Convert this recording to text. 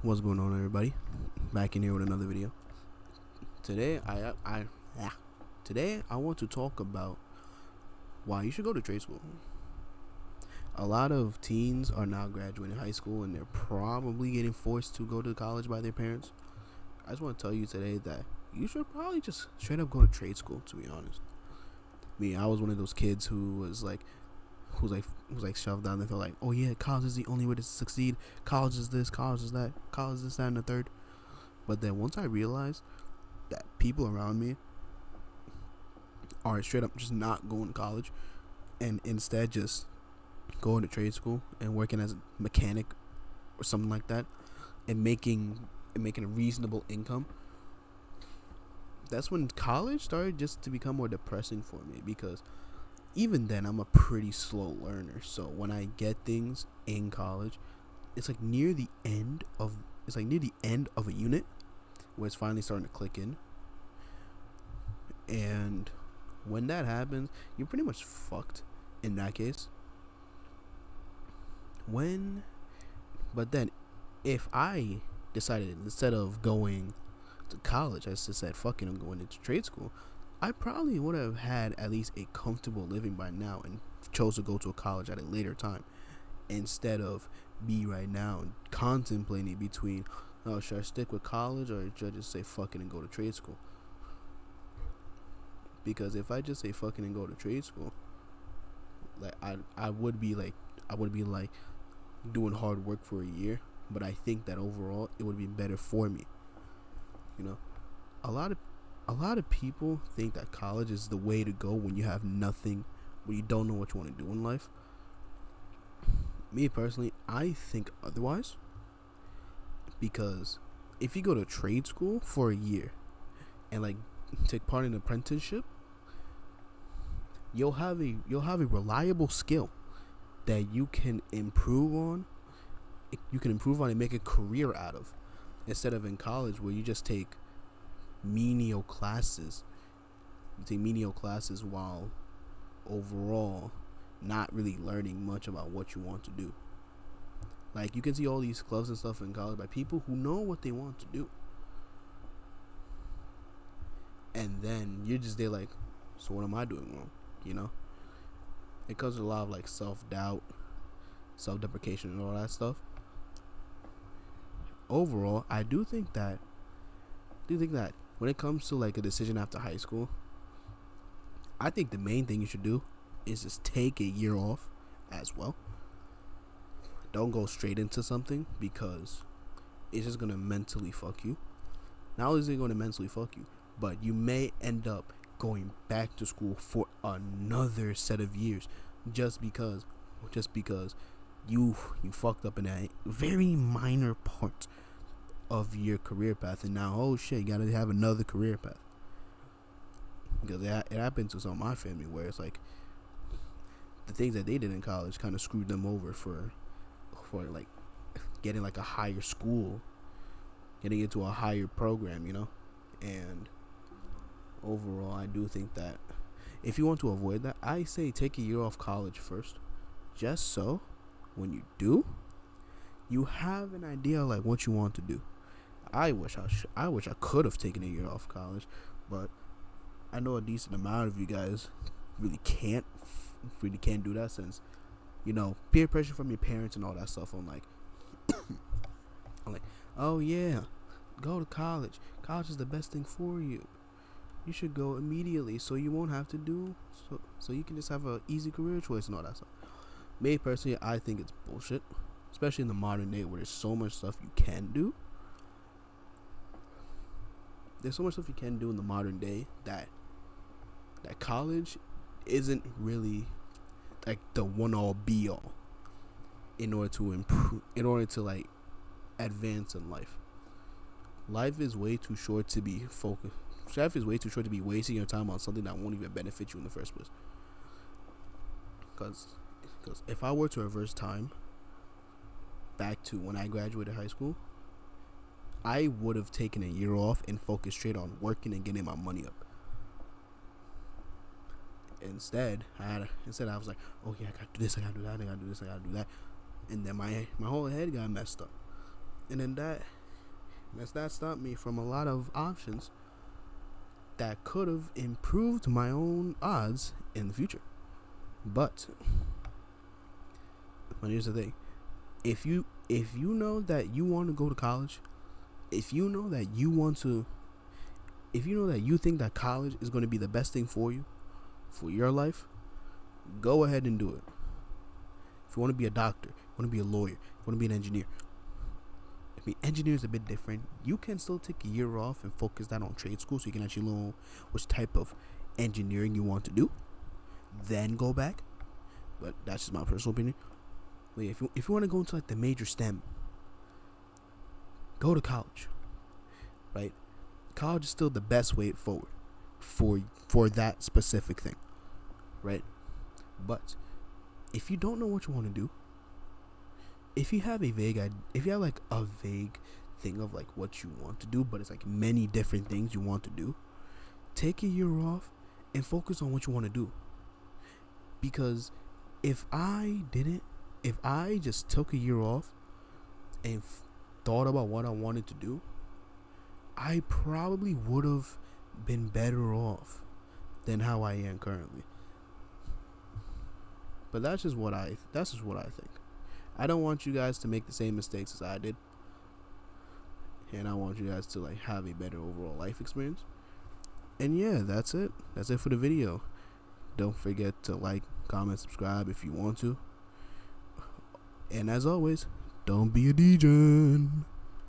What's going on, everybody? Back in here with another video. Today, today I want to talk about why you should go to trade school. A lot of teens are now graduating high school, and they're probably getting forced to go to college by their parents. I just want to tell you today that you should probably just straight up go to trade school. To be honest, I was one of those kids who was like shoved down their throat, like, oh yeah, college is the only way to succeed. College is this, college is that, college is this, that, and the third. But then once I realized that people around me are straight up just not going to college and instead just going to trade school and working as a mechanic or something like that and making a reasonable income, that's when college started just to become more depressing for me, because even then I'm a pretty slow learner. So when I get things in college, it's like near the end of a unit where it's finally starting to click in. And when that happens, you're pretty much fucked in that case. But then if I decided instead of going to college, I just said, fuck it, I'm going into trade school, I probably would have had at least a comfortable living by now and chose to go to a college at a later time instead of me right now contemplating between, oh, should I stick with college or should I just say fuck it and go to trade school? Because if I just say fuck it and go to trade school, like I would be like doing hard work for a year, but I think that overall it would be better for me. You know, a lot of people think that college is the way to go when you have nothing, when you don't know what you want to do in life. Me personally, I think otherwise, because if you go to trade school for a year and like take part in an apprenticeship, you'll have a reliable skill that you can improve on. You can improve on and make a career out of, instead of in college where you just take menial classes. You take menial classes while overall not really learning much about what you want to do. Like, you can see all these clubs and stuff in college by people who know what they want to do, and then you're just there like, so what am I doing wrong? You know, it comes with a lot of like self-doubt, self-deprecation, and all that stuff. Overall, I do think that when it comes to like a decision after high school, I think the main thing you should do is just take a year off as well. Don't go straight into something, because it's just gonna mentally fuck you. Not only is it gonna mentally fuck you, but you may end up going back to school for another set of years just because you fucked up in a very minor part of your career path, and now, oh shit, you gotta have another career path. Because it happened to some of my family where it's like the things that they did in college kind of screwed them over for like getting like a higher school, getting into a higher program, you know. And overall, I do think that if you want to avoid that, I say take a year off college first, just so when you do, you have an idea like what you want to do. I wish I could have taken a year off college, but I know a decent amount of you guys really can't do that, since, you know, peer pressure from your parents and all that stuff. I'm like, oh yeah, go to college. College is the best thing for you. You should go immediately so you won't have to do so you can just have a easy career choice and all that stuff. Me personally, I think it's bullshit, especially in the modern day where there's so much stuff you can do. There's so much stuff you can do in the modern day that college isn't really like the one all be all in order to improve, in order to like advance in life. Life is way too short to be focused. Life is way too short to be wasting your time on something that won't even benefit you in the first place. Because if I were to reverse time back to when I graduated high school, I would have taken a year off and focused straight on working and getting my money up. Instead, I was like, oh yeah, I gotta do this, I gotta do that, I gotta do this, I gotta do that, and then my whole head got messed up, and then that Does that stop me from a lot of options that could have improved my own odds in the future? But here's the thing: if you know that you want to go to college, if you know that you want to, if you know that you think that college is going to be the best thing for you, for your life, go ahead and do it. If you want to be a doctor, you want to be a lawyer, you want to be an engineer. I mean, engineer is a bit different. You can still take a year off and focus that on trade school, so you can actually know which type of engineering you want to do. Then go back. But that's just my personal opinion. But yeah, if you want to go into like the major STEM, go to college. Right? College is still the best way forward for that specific thing. Right? But if you don't know what you want to do, if you have like a vague thing of like what you want to do, but it's like many different things you want to do, take a year off and focus on what you want to do. Because if I just took a year off and thought about what I wanted to do, I probably would have been better off than how I am currently. But that's just what I think. I don't want you guys to make the same mistakes as I did, and I want you guys to like have a better overall life experience. And yeah, that's it. That's it for the video. Don't forget to like, comment, subscribe if you want to. And as always, don't be a DJ.